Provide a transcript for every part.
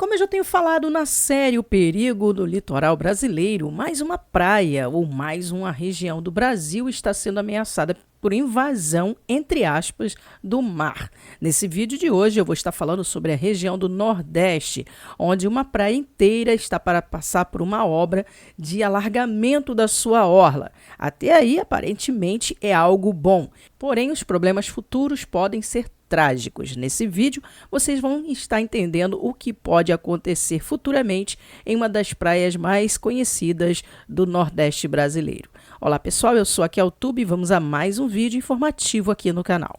Como eu já tenho falado na série O Perigo do Litoral Brasileiro, mais uma praia ou mais uma região do Brasil está sendo ameaçada por invasão, entre aspas, do mar. Nesse vídeo de hoje eu vou estar falando sobre a região do Nordeste, onde uma praia inteira está para passar por uma obra de alargamento da sua orla. Até aí, aparentemente, é algo bom. Porém, os problemas futuros podem ser trágicos. Nesse vídeo, vocês vão estar entendendo o que pode acontecer futuramente em uma das praias mais conhecidas do Nordeste brasileiro. Olá pessoal, eu sou a Keltube e vamos a mais um vídeo informativo aqui no canal.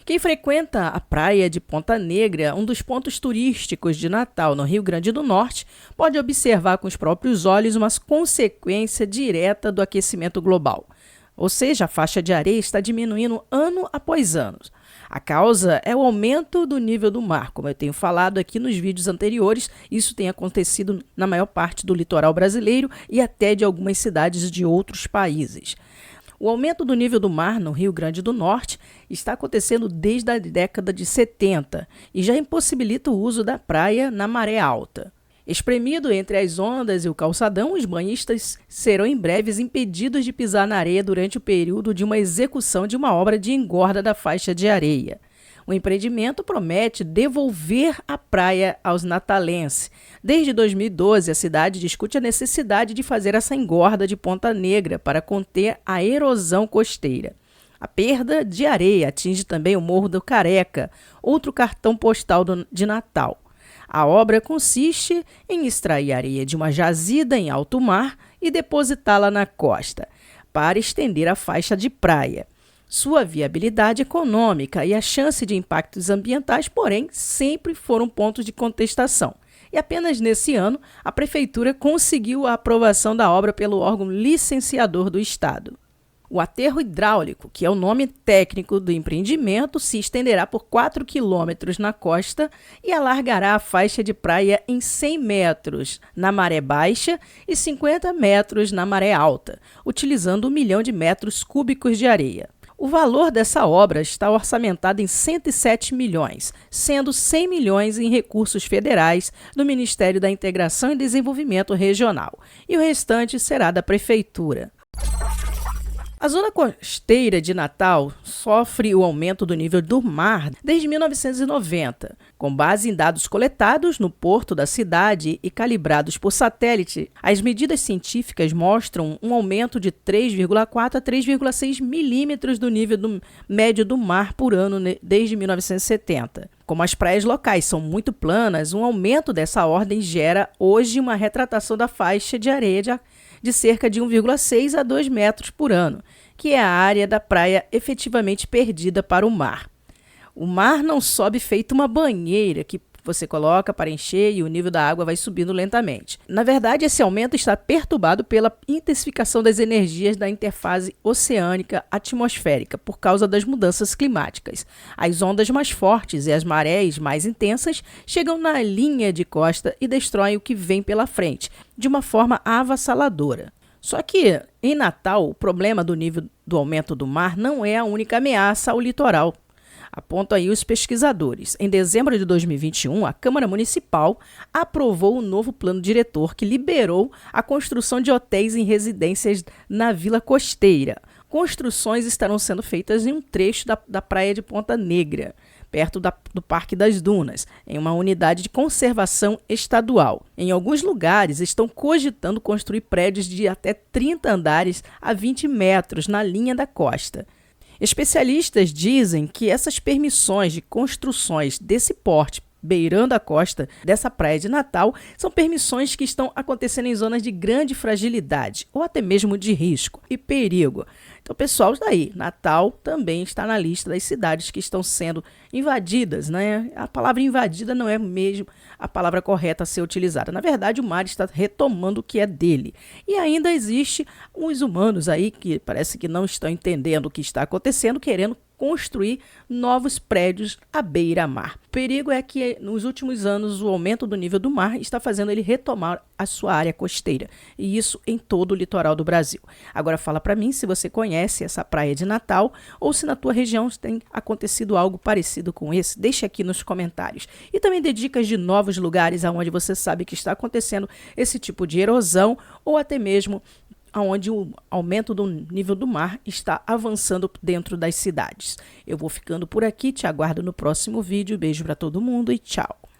Quem frequenta a praia de Ponta Negra, um dos pontos turísticos de Natal, no Rio Grande do Norte, pode observar com os próprios olhos uma consequência direta do aquecimento global. Ou seja, a faixa de areia está diminuindo ano após ano. A causa é o aumento do nível do mar. Como eu tenho falado aqui nos vídeos anteriores, isso tem acontecido na maior parte do litoral brasileiro e até de algumas cidades de outros países. O aumento do nível do mar no Rio Grande do Norte está acontecendo desde a década de 70 e já impossibilita o uso da praia na maré alta. Espremido entre as ondas e o calçadão, os banhistas serão em breves impedidos de pisar na areia durante o período de uma execução de uma obra de engorda da faixa de areia. O empreendimento promete devolver a praia aos natalenses. Desde 2012, a cidade discute a necessidade de fazer essa engorda de Ponta Negra para conter a erosão costeira. A perda de areia atinge também o Morro do Careca, outro cartão postal de Natal. A obra consiste em extrair areia de uma jazida em alto mar e depositá-la na costa, para estender a faixa de praia. Sua viabilidade econômica e a chance de impactos ambientais, porém, sempre foram pontos de contestação. E apenas nesse ano, a Prefeitura conseguiu a aprovação da obra pelo órgão licenciador do Estado. O aterro hidráulico, que é o nome técnico do empreendimento, se estenderá por 4 quilômetros na costa e alargará a faixa de praia em 100 metros na maré baixa e 50 metros na maré alta, utilizando 1 milhão de metros cúbicos de areia. O valor dessa obra está orçamentado em 107 milhões, sendo 100 milhões em recursos federais do Ministério da Integração e Desenvolvimento Regional, e o restante será da Prefeitura. A zona costeira de Natal sofre o aumento do nível do mar desde 1990. Com base em dados coletados no porto da cidade e calibrados por satélite, as medidas científicas mostram um aumento de 3,4 a 3,6 milímetros do nível médio do mar por ano desde 1970. Como as praias locais são muito planas, um aumento dessa ordem gera hoje uma retratação da faixa de areia de cerca de 1,6 a 2 metros por ano, que é a área da praia efetivamente perdida para o mar. O mar não sobe feito uma banheira que você coloca para encher e o nível da água vai subindo lentamente. Na verdade, esse aumento está perturbado pela intensificação das energias da interface oceânica atmosférica por causa das mudanças climáticas. As ondas mais fortes e as marés mais intensas chegam na linha de costa e destroem o que vem pela frente, de uma forma avassaladora. Só que, em Natal, o problema do nível do aumento do mar não é a única ameaça ao litoral. Apontam aí os pesquisadores. Em dezembro de 2021, a Câmara Municipal aprovou o novo plano diretor que liberou a construção de hotéis em residências na Vila Costeira. Construções estarão sendo feitas em um trecho da praia de Ponta Negra, perto do Parque das Dunas, em uma unidade de conservação estadual. Em alguns lugares, estão cogitando construir prédios de até 30 andares a 20 metros na linha da costa. Especialistas dizem que essas permissões de construções desse porte, beirando a costa dessa praia de Natal, são permissões que estão acontecendo em zonas de grande fragilidade ou até mesmo de risco e perigo. Então, pessoal, daí, Natal também está na lista das cidades que estão sendo invadidas, né? A palavra invadida não é mesmo a palavra correta a ser utilizada. Na verdade, o mar está retomando o que é dele. E ainda existe uns humanos aí que parece que não estão entendendo o que está acontecendo, querendo construir novos prédios à beira-mar. O perigo é que, nos últimos anos, o aumento do nível do mar está fazendo ele retomar a sua área costeira, e isso em todo o litoral do Brasil. Agora fala para mim se você conhece essa praia de Natal ou se na tua região tem acontecido algo parecido com esse. Deixa aqui nos comentários. E também dê dicas de novos lugares onde você sabe que está acontecendo esse tipo de erosão ou até mesmo onde o aumento do nível do mar está avançando dentro das cidades. Eu vou ficando por aqui, te aguardo no próximo vídeo. Beijo para todo mundo e tchau!